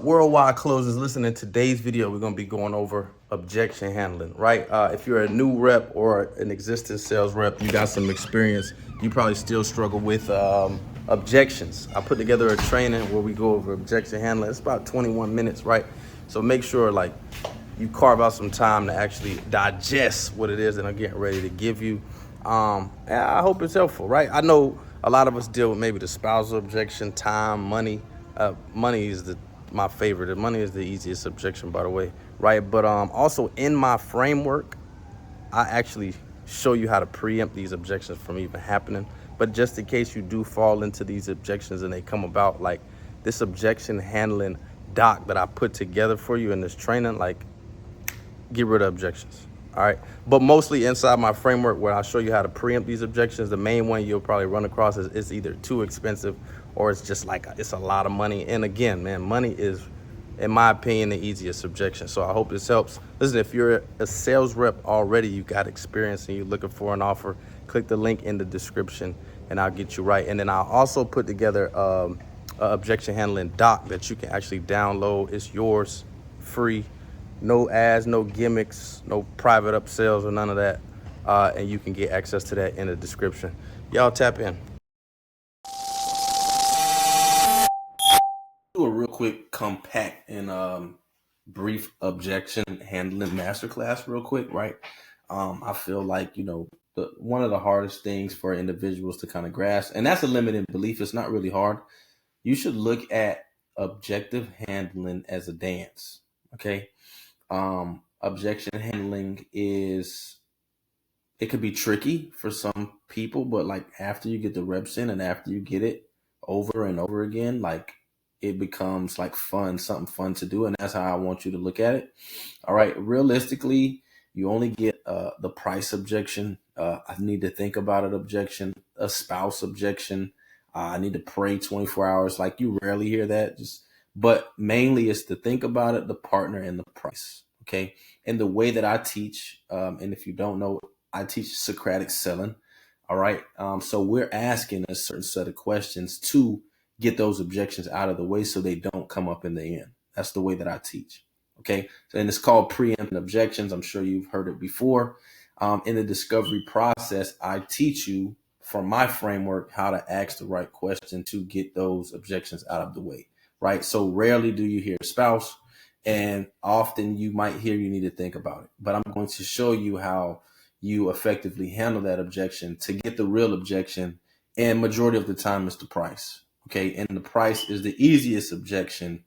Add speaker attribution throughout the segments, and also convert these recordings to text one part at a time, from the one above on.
Speaker 1: Worldwide closers, listen, in today's video we're going to be going over objection handling, right? If you're a new rep or an existing sales rep, you got some experience, you probably still struggle with objections. I put together a training where we go over objection handling. It's about 21 minutes, right? So make sure like you carve out some time to actually digest what it is that I'm getting ready to give you. And I hope it's helpful, right? I know a lot of us deal with maybe the spousal objection, time, money. Money is my favorite. Money is the easiest objection, by the way, right? But also in my framework, I actually show you how to preempt these objections from even happening. But just in case you do fall into these objections and they come about, like this objection handling doc that I put together for you in this training, like get rid of objections. All right. But mostly inside my framework where I'll show you how to preempt these objections, the main one you'll probably run across is it's either too expensive or it's just like it's a lot of money. And again, man, money is, in my opinion, the easiest objection. So I hope this helps. Listen, if you're a sales rep already, you got experience and you're looking for an offer, click the link in the description and I'll get you right. And then I'll also put together a objection handling doc that you can actually download. It's yours, free. No ads, no gimmicks, no private upsells or none of that. And you can get access to that in the description. Y'all tap in. Do a real quick, compact, and brief objection handling masterclass real quick, right? I feel like, one of the hardest things for individuals to kind of grasp, and that's a limiting belief. It's not really hard. You should look at objective handling as a dance, okay? Objection handling it could be tricky for some people, but like after you get the reps in and after you get it over and over again, like it becomes like something fun to do. And that's how I want you to look at it. All right. Realistically, you only get the price objection. I need to think about it objection, a spouse objection. I need to pray 24 hours. Like you rarely hear that. But mainly it's to think about it, the partner and the price. Okay. And the way that I teach, and if you don't know, I teach Socratic selling. All right. So we're asking a certain set of questions to get those objections out of the way so they don't come up in the end. That's the way that I teach. Okay. So, and it's called preempting objections. I'm sure you've heard it before. In the discovery process, I teach you from my framework how to ask the right question to get those objections out of the way. Right. So rarely do you hear spouse, and often you might hear you need to think about it. But I'm going to show you how you effectively handle that objection to get the real objection. And majority of the time it's the price. Okay. And the price is the easiest objection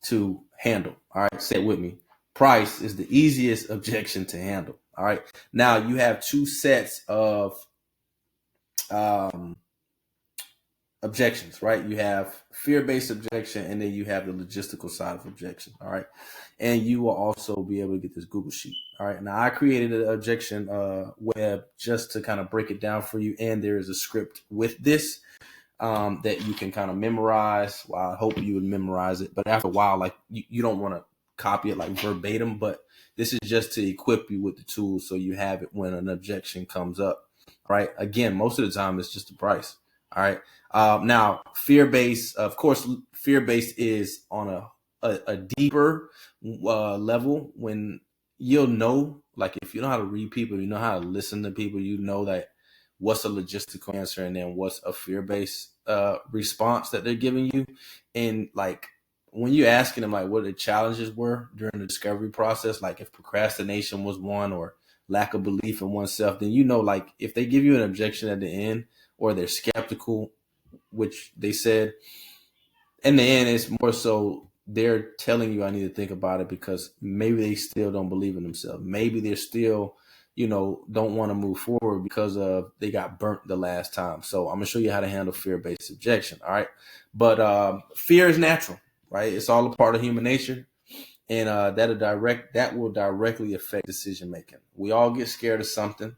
Speaker 1: to handle. All right. Say it with me. Price is the easiest objection to handle. All right. Now you have two sets of objections, right? You have fear-based objection, and then you have the logistical side of objection. All right. And you will also be able to get this Google sheet. All right. Now I created an objection web just to kind of break it down for you. And there is a script with this that you can kind of memorize. Well, I hope you would memorize it, but after a while, like you don't want to copy it like verbatim, but this is just to equip you with the tools so you have it when an objection comes up. All right. Again, most of the time it's just the price. All right. Now, fear-based, of course, fear-based is on a deeper level when you'll know, like if you know how to read people, you know how to listen to people, you know that what's a logistical answer and then what's a fear-based response that they're giving you. And like when you're asking them like what the challenges were during the discovery process, like if procrastination was one or lack of belief in oneself, then you know, like if they give you an objection at the end or they're skeptical, which they said in the end, it's more so they're telling you I need to think about it because maybe they still don't believe in themselves. Maybe they're still, don't want to move forward because of they got burnt the last time. So I'm gonna show you how to handle fear-based objection. All right. But fear is natural, right? It's all a part of human nature. And that will directly affect decision making. We all get scared of something.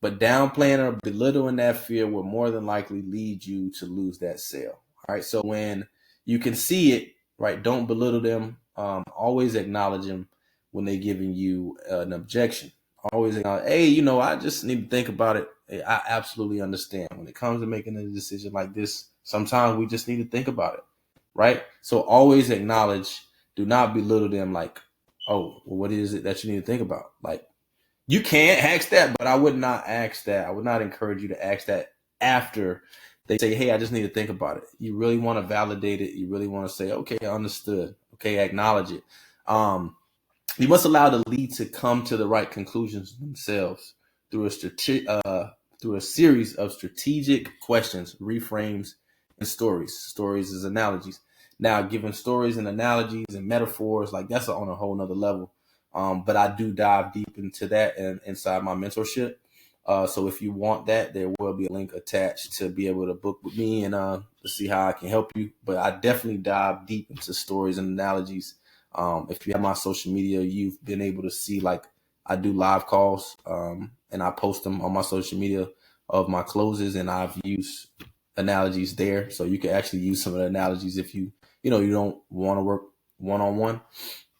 Speaker 1: But downplaying or belittling that fear will more than likely lead you to lose that sale. All right. So when you can see it, right, don't belittle them. Always acknowledge them when they're giving you an objection. Always acknowledge, hey, I just need to think about it. I absolutely understand. When it comes to making a decision like this, sometimes we just need to think about it. Right. So always acknowledge Do not belittle them like, oh, well, what is it that you need to think about? Like, you can't ask that, but I would not ask that. I would not encourage you to ask that after they say, hey, I just need to think about it. You really want to validate it. You really want to say, okay, understood. Okay, acknowledge it. You must allow the lead to come to the right conclusions themselves through a series of strategic questions, reframes, and stories. Stories is analogies. Now, giving stories and analogies and metaphors, like that's on a whole nother level. But I do dive deep into that and inside my mentorship. So if you want that, there will be a link attached to be able to book with me and to see how I can help you. But I definitely dive deep into stories and analogies. If you have my social media, you've been able to see like I do live calls and I post them on my social media of my closes, and I've used analogies there. So you can actually use some of the analogies if you don't want to work one-on-one.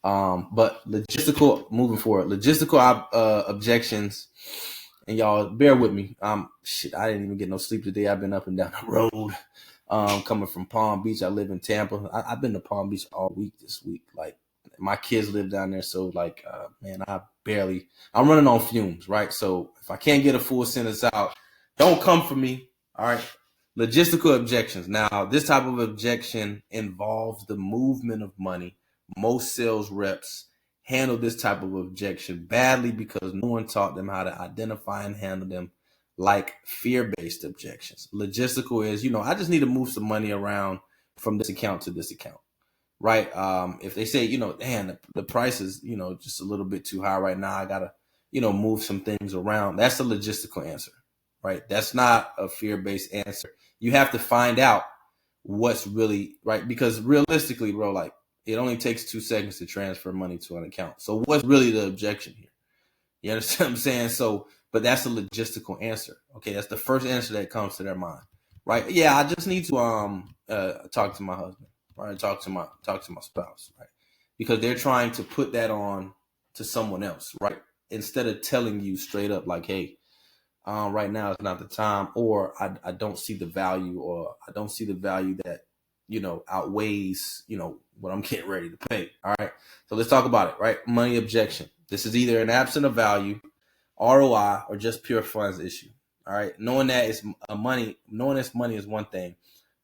Speaker 1: But moving forward, logistical objections, and y'all bear with me. I didn't even get no sleep today. I've been up and down the road. Coming from Palm Beach, I live in Tampa. I've been to Palm Beach all week this week. Like my kids live down there, so like, man, I'm running on fumes, right? So if I can't get a full sentence out, don't come for me. All right. Logistical objections. Now, this type of objection involves the movement of money. Most sales reps handle this type of objection badly because no one taught them how to identify and handle them like fear-based objections. Logistical is, I just need to move some money around from this account to this account, right? If they say, damn, the price is, just a little bit too high right now, I got to, move some things around. That's a logistical answer, right? That's not a fear-based answer. You have to find out what's really right, because realistically, bro, like it only takes 2 seconds to transfer money to an account. So what's really the objection here? You understand what I'm saying? So, but that's a logistical answer. Okay, that's the first answer that comes to their mind, right? Yeah, I just need to talk to my husband, right? Talk to my spouse, right? Because they're trying to put that on to someone else, right? Instead of telling you straight up, like, hey, right now is not the time, or I don't see the value, or I don't see the value that outweighs what I'm getting ready to pay. All right, so let's talk about it. Right, money objection. This is either an absence of value, ROI, or just pure funds issue. All right, knowing this money is one thing,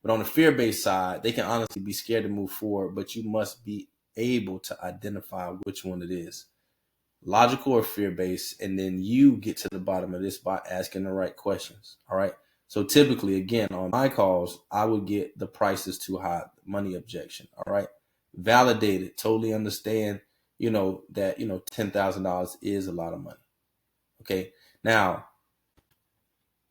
Speaker 1: but on the fear-based side, they can honestly be scared to move forward, but you must be able to identify which one it is, logical or fear-based, and then you get to the bottom of this by asking the right questions. All right. So typically, again, on my calls, I would get the price is too high, money objection. All right. Validate it. Totally understand, that, $10,000 is a lot of money. Okay. Now,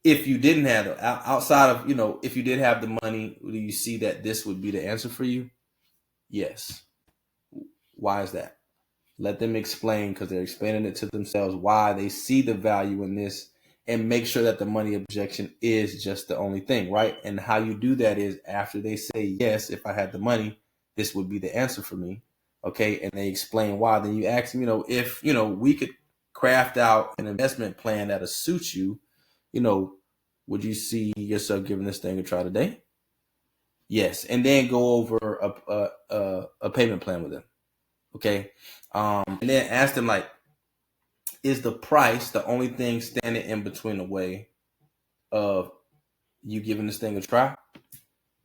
Speaker 1: if you didn't have outside of, if you did have the money, do you see that this would be the answer for you? Yes. Why is that? Let them explain, because they're explaining it to themselves why they see the value in this, and make sure that the money objection is just the only thing, right? And how you do that is after they say, yes, if I had the money, this would be the answer for me. Okay. And they explain why. Then you ask them, if, we could craft out an investment plan that'll suit you, would you see yourself giving this thing a try today? Yes. And then go over a payment plan with them. Okay. And then ask them, like, is the price the only thing standing in between the way of you giving this thing a try?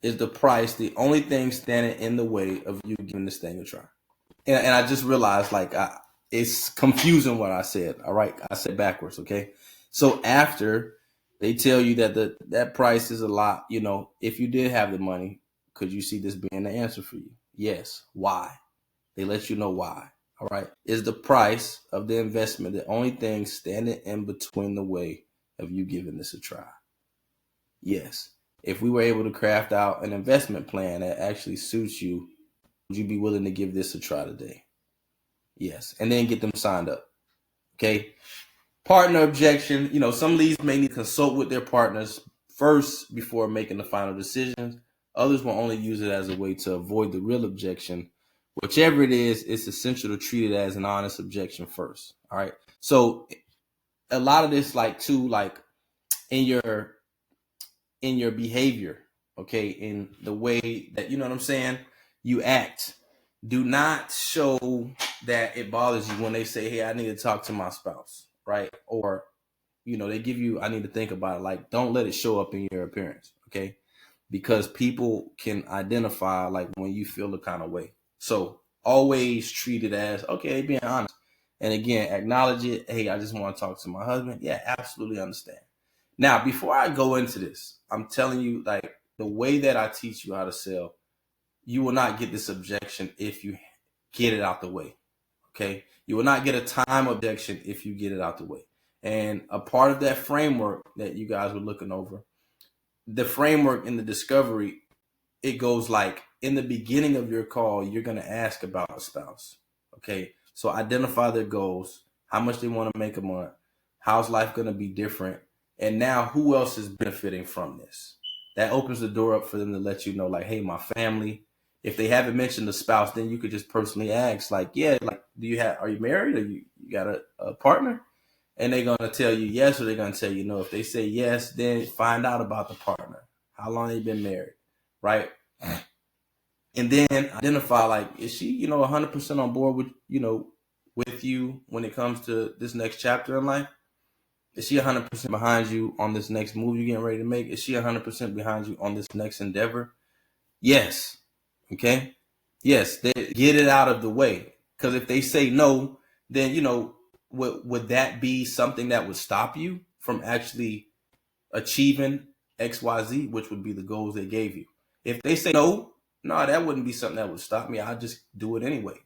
Speaker 1: Is the price the only thing standing in the way of you giving this thing a try? And I just realized, like, it's confusing what I said. All right. I said backwards. Okay. So after they tell you that that price is a lot, if you did have the money, could you see this being the answer for you? Yes. Why? They let you know why. All right. Is the price of the investment the only thing standing in between the way of you giving this a try? Yes. If we were able to craft out an investment plan that actually suits you, would you be willing to give this a try today? Yes. And then get them signed up. Okay. Partner objection. Some leads may need to consult with their partners first before making the final decisions. Others will only use it as a way to avoid the real objection. Whichever it is, it's essential to treat it as an honest objection first. All right. So a lot of this, like in your behavior, okay, in the way that, you act, Do not show that it bothers you when they say, hey, I need to talk to my spouse, right? Or, they give you, I need to think about it. Like, don't let it show up in your appearance, okay? Because people can identify like when you feel the kind of way. So always treat it as, okay, being honest. And again, acknowledge it. Hey, I just want to talk to my husband. Yeah, absolutely understand. Now, before I go into this, I'm telling you, like, the way that I teach you how to sell, you will not get this objection if you get it out the way. Okay. You will not get a time objection if you get it out the way. And a part of that framework that you guys were looking over, the framework in the discovery, it goes like, in the beginning of your call, you're going to ask about a spouse. Okay. So identify their goals, how much they want to make a month, how's life going to be different, and now who else is benefiting from this. That opens the door up for them to let you know, like, hey, my family. If they haven't mentioned the spouse, then you could just personally ask, like, yeah, like, are you married, or you got a partner? And they're going to tell you yes, or they're going to tell you no. If they say yes, then find out about the partner, how long they've been married, right? And then identify, like, is she, 100% on board with you when it comes to this next chapter in life? Is she 100% behind you on this next move you're getting ready to make? Is she 100% behind you on this next endeavor? Yes. Okay. Yes. Get it out of the way. Because if they say no, then, would that be something that would stop you from actually achieving XYZ, which would be the goals they gave you? If they say no, that wouldn't be something that would stop me. I'd just do it anyway.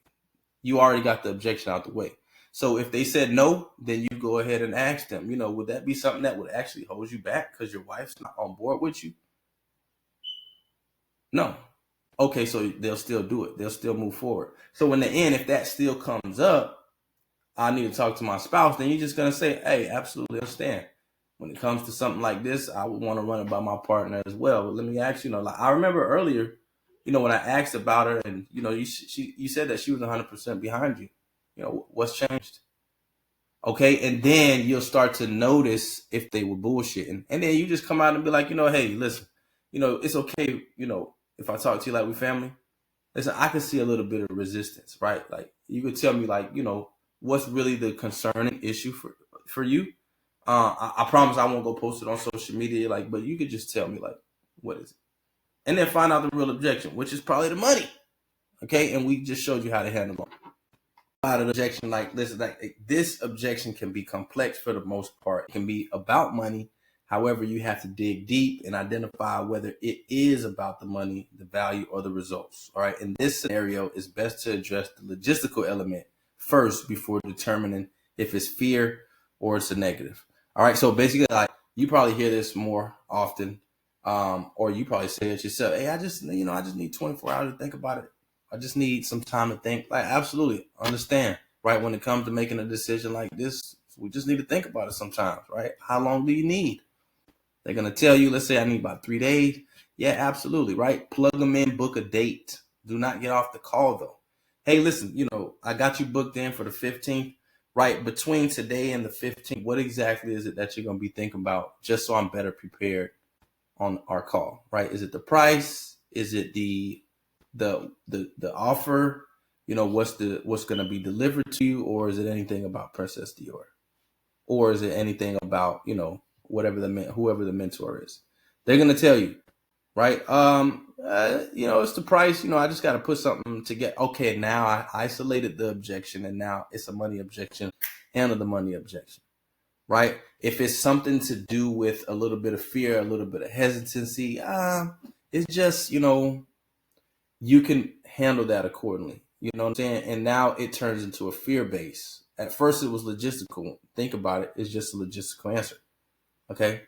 Speaker 1: You already got the objection out the way. So if they said no, then you go ahead and ask them, would that be something that would actually hold you back because your wife's not on board with you? No. Okay, so they'll still do it. They'll still move forward. So in the end, if that still comes up, I need to talk to my spouse, then you're just going to say, hey, absolutely understand. When it comes to something like this, I would want to run it by my partner as well. But let me ask you, like, I remember earlier, when I asked about her, and, you said that she was 100% behind you. What's changed? Okay. And then you'll start to notice if they were bullshitting. And then you just come out and be like, hey, listen, it's okay. If I talk to you like we family, listen, I can see a little bit of resistance, right? Like, you could tell me, like, what's really the concerning issue for you. I promise I won't go post it on social media, like, but you could just tell me, like, what is it? And then find out the real objection, which is probably the money. Okay. And we just showed you how to handle them. Out of the objection, like, listen, like, this objection can be complex for the most part. It can be about money. However, you have to dig deep and identify whether it is about the money, the value, or the results. All right. In this scenario, it's best to address the logistical element first before determining if it's fear or it's a negative. All right. So basically, like, you probably hear this more often, or you probably say it yourself. Hey, I just need 24 hours to think about it. I just need some time to think. Like, absolutely understand, right? When it comes to making a decision like this, we just need to think about it sometimes, right? How long do you need? They're going to tell you, let's say I need about 3 days. Yeah, absolutely, right? Plug them in, book a date. Do not get off the call, though. Hey, listen, I got you booked in for the 15th, right? Between today and the 15th, what exactly is it that you're going to be thinking about, just so I'm better prepared on our call, right? Is it the price? Is it the offer? What's going to be delivered to you? Or is it anything about Princess Dior? Or is it anything about, whoever the mentor is? They're going to tell you, right? It's the price. I just got to put something to get. Okay, now I isolated the objection, and now it's a money objection. Handle the money objection, right? If it's something to do with a little bit of fear, a little bit of hesitancy, it's just, you can handle that accordingly. You know what I'm saying? And now it turns into a fear base. At first it was logistical. Think about it. It's just a logistical answer. Okay.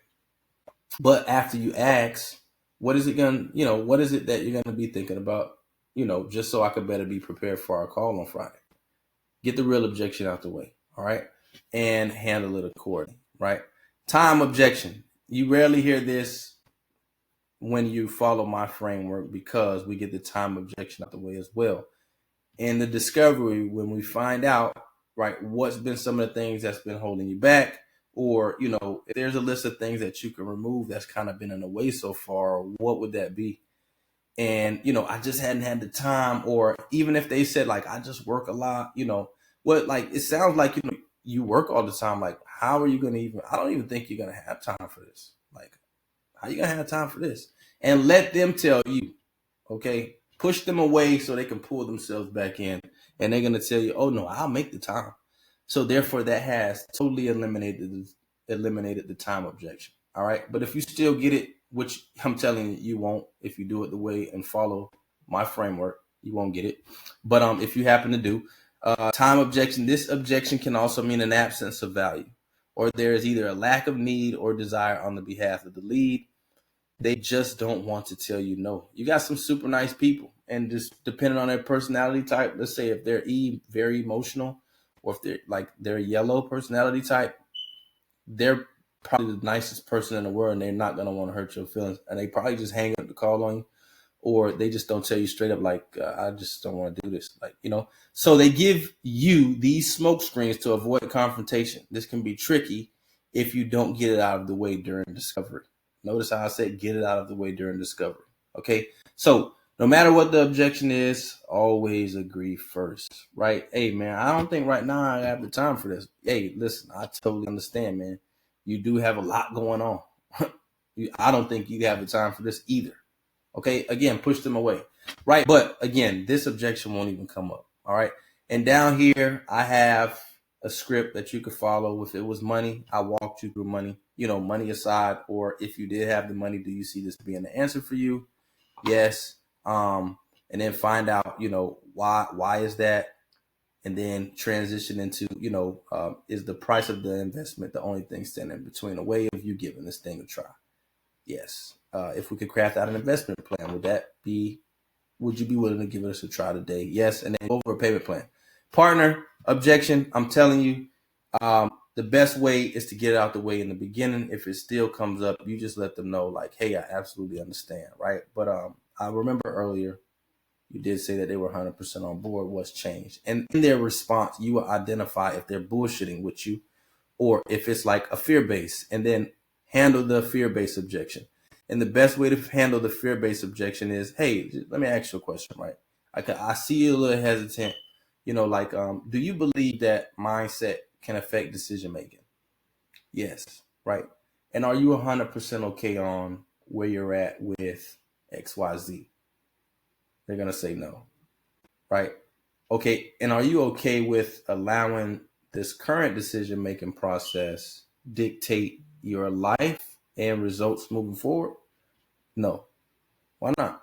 Speaker 1: But after you ask, what is it that you're going to be thinking about? Just so I could better be prepared for our call on Friday. Get the real objection out the way. All right. And handle it accordingly. Right. Time objection. You rarely hear this when you follow my framework, because we get the time objection out the way as well. In the discovery, when we find out, right, what's been some of the things that's been holding you back, or, if there's a list of things that you can remove that's kind of been in the way so far, what would that be? and I just hadn't had the time. Or even if they said like, I just work a lot, what, like, it sounds like you work all the time. Like, how are you gonna even, I don't even think you're gonna have time for this. Like, how you gonna have time for this? And let them tell you, okay? Push them away so they can pull themselves back in, and they're gonna tell you, oh no, I'll make the time. So therefore that has totally eliminated the time objection. All right. But if you still get it, which I'm telling you, you won't, if you do it the way and follow my framework, you won't get it. But if you happen to do time objection, this objection can also mean an absence of value, or there is either a lack of need or desire on the behalf of the lead. They just don't want to tell you no. You got some super nice people, and just depending on their personality type, let's say if they're very emotional, or if they're like their yellow personality type, they're probably the nicest person in the world, and they're not going to want to hurt your feelings, and they probably just hang up the call on you, or they just don't tell you straight up like, I just don't want to do this, like, so they give you these smoke screens to avoid confrontation. This can be tricky if you don't get it out of the way during discovery. Notice how I said get it out of the way during discovery. Okay, so no matter what the objection is, always agree first, right? Hey, man, I don't think right now I have the time for this. Hey, listen, I totally understand, man. You do have a lot going on. I don't think you have the time for this either. Okay, again, push them away, right? But again, this objection won't even come up, all right? And down here, I have a script that you could follow. If it was money, I walked you through money, money aside, or if you did have the money, do you see this being the answer for you? Yes. And then find out, why is that? And then transition into, is the price of the investment the only thing standing between a way of you giving this thing a try? Yes. If we could craft out an investment plan, would you be willing to give us a try today? Yes. And then over a payment plan. Partner objection, I'm telling you, the best way is to get it out the way in the beginning. If it still comes up, you just let them know, like, hey, I absolutely understand, right? But I remember earlier you did say that they were 100% on board. What's changed? And in their response, you will identify if they're bullshitting with you or if it's like a fear base, and then handle the fear based objection. And the best way to handle the fear based objection is, hey, let me ask you a question, right? I see you a little hesitant, do you believe that mindset can affect decision making? Yes, right. And are you 100% okay on where you're at with XYZ? They're going to say no, right? Okay, and are you okay with allowing this current decision-making process dictate your life and results moving forward? No. Why not?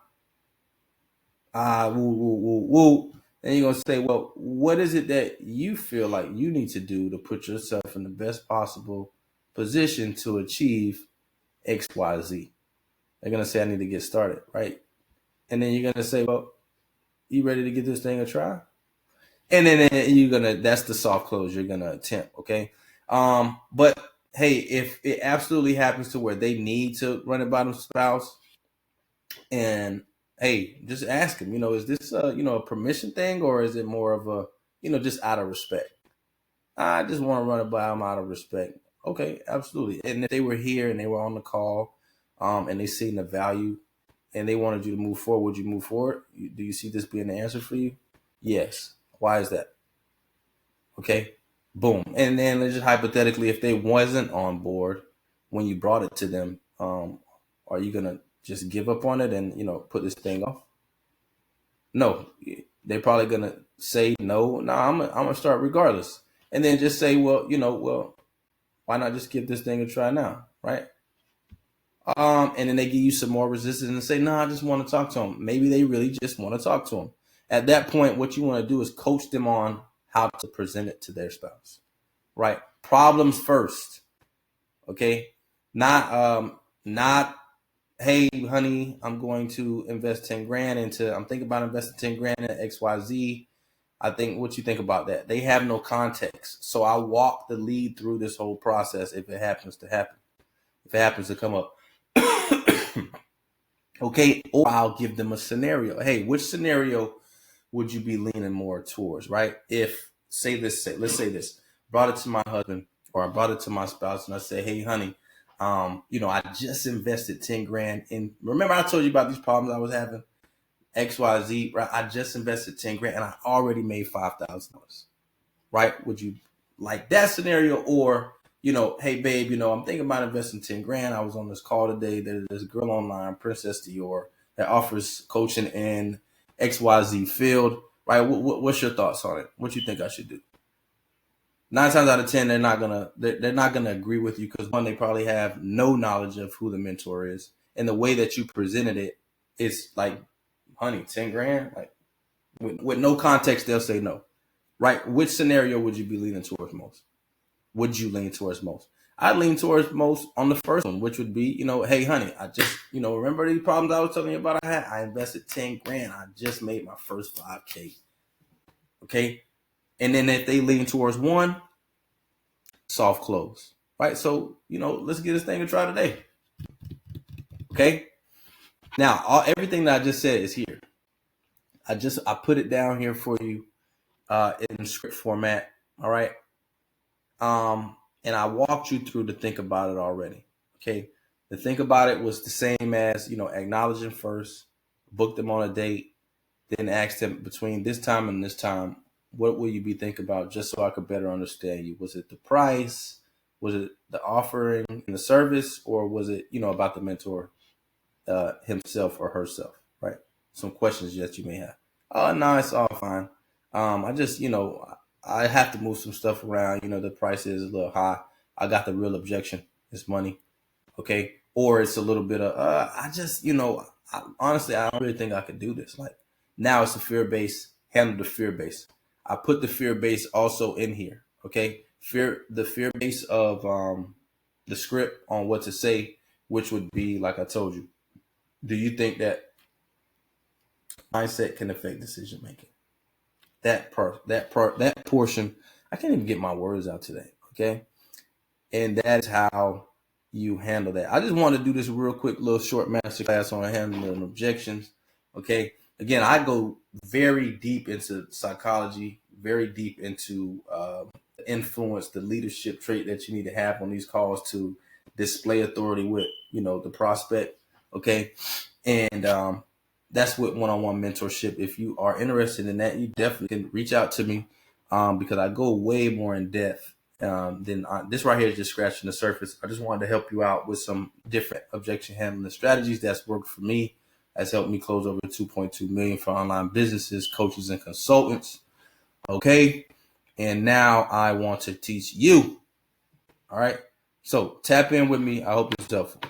Speaker 1: Woo, woo, woo, woo. And you're going to say, well, what is it that you feel like you need to do to put yourself in the best possible position to achieve XYZ? They're going to say, I need to get started, right? And then you're going to say, well, you ready to give this thing a try? And then that's the soft close you're going to attempt, okay? But hey, if it absolutely happens to where they need to run it by the spouse, and hey, just ask them, is this a permission thing, or is it more of a, just out of respect? I just want to run it by them out of respect. Okay, absolutely. And if they were here and they were on the call, and they seen the value and they wanted you to move forward, would you move forward? Do you see this being the answer for you? Yes. Why is that? Okay, boom. And then just hypothetically, if they wasn't on board when you brought it to them, are you gonna just give up on it and put this thing off? No, they're probably gonna say no. No, I'm gonna start regardless, and then just say, well, why not just give this thing a try now, right? And then they give you some more resistance and say, no, I just want to talk to them. Maybe they really just want to talk to them. At that point, what you want to do is coach them on how to present it to their spouse, right? Problems first, okay? Not, hey, honey, I'm going to invest 10 grand I'm thinking about investing 10 grand in XYZ. What you think about that? They have no context. So I walk the lead through this whole process if it happens to happen, if it happens to come up. Okay, or I'll give them a scenario. Hey, which scenario would you be leaning more towards, right? If, let's say this, brought it to my husband or I brought it to my spouse and I say, hey, honey, I just invested 10 grand in, remember I told you about these problems I was having? XYZ, right? I just invested 10 grand and I already made $5,000, right? Would you like that scenario? Or, hey babe, I'm thinking about investing 10 grand. I was on this call today. There's a girl online, Princess Dior, that offers coaching in XYZ field, right? What's your thoughts on it? What you think I should do? 9 times out of 10, they're not gonna agree with you because one, they probably have no knowledge of who the mentor is, and the way that you presented it, it's like, honey, 10 grand, like with no context, they'll say no, right? Which scenario would you be leaning towards most? Would you lean towards most? I'd lean towards most on the first one, which would be, hey, honey, I just, remember these problems I was telling you about I had? I invested 10 grand. I just made my first 5K. Okay. And then if they lean towards one, soft close, right? So, let's get this thing to try today. Okay. Now, everything that I just said is here. I put it down here for you in script format. All right. And I walked you through the think about it already. Okay. The think about it was the same as, acknowledging first, book them on a date, then ask them between this time and this time, what will you be thinking about, just so I could better understand you? Was it the price? Was it the offering and the service? Or was it, about the mentor himself or herself, right? Some questions that you may have. Oh, no, it's all fine. I just, I have to move some stuff around. The price is a little high. I got the real objection. It's money. Okay. Or it's a little bit of, I just, honestly, I don't really think I could do this. Like, now it's a fear base, handle the fear base. I put the fear base also in here. Okay. The fear base of the script on what to say, which would be, like I told you, do you think that mindset can affect decision making? That portion, I can't even get my words out today. Okay. And that is how you handle that. I just want to do this real quick little short masterclass on handling objections. Okay. Again, I go very deep into psychology, very deep into the influence, the leadership trait that you need to have on these calls to display authority with, the prospect. Okay. And that's with one-on-one mentorship. If you are interested in that, you definitely can reach out to me because I go way more in depth than this right here is just scratching the surface. I just wanted to help you out with some different objection handling strategies that's worked for me. Has helped me close over 2.2 million for online businesses, coaches, and consultants. Okay. And now I want to teach you. All right. So tap in with me. I hope it's helpful.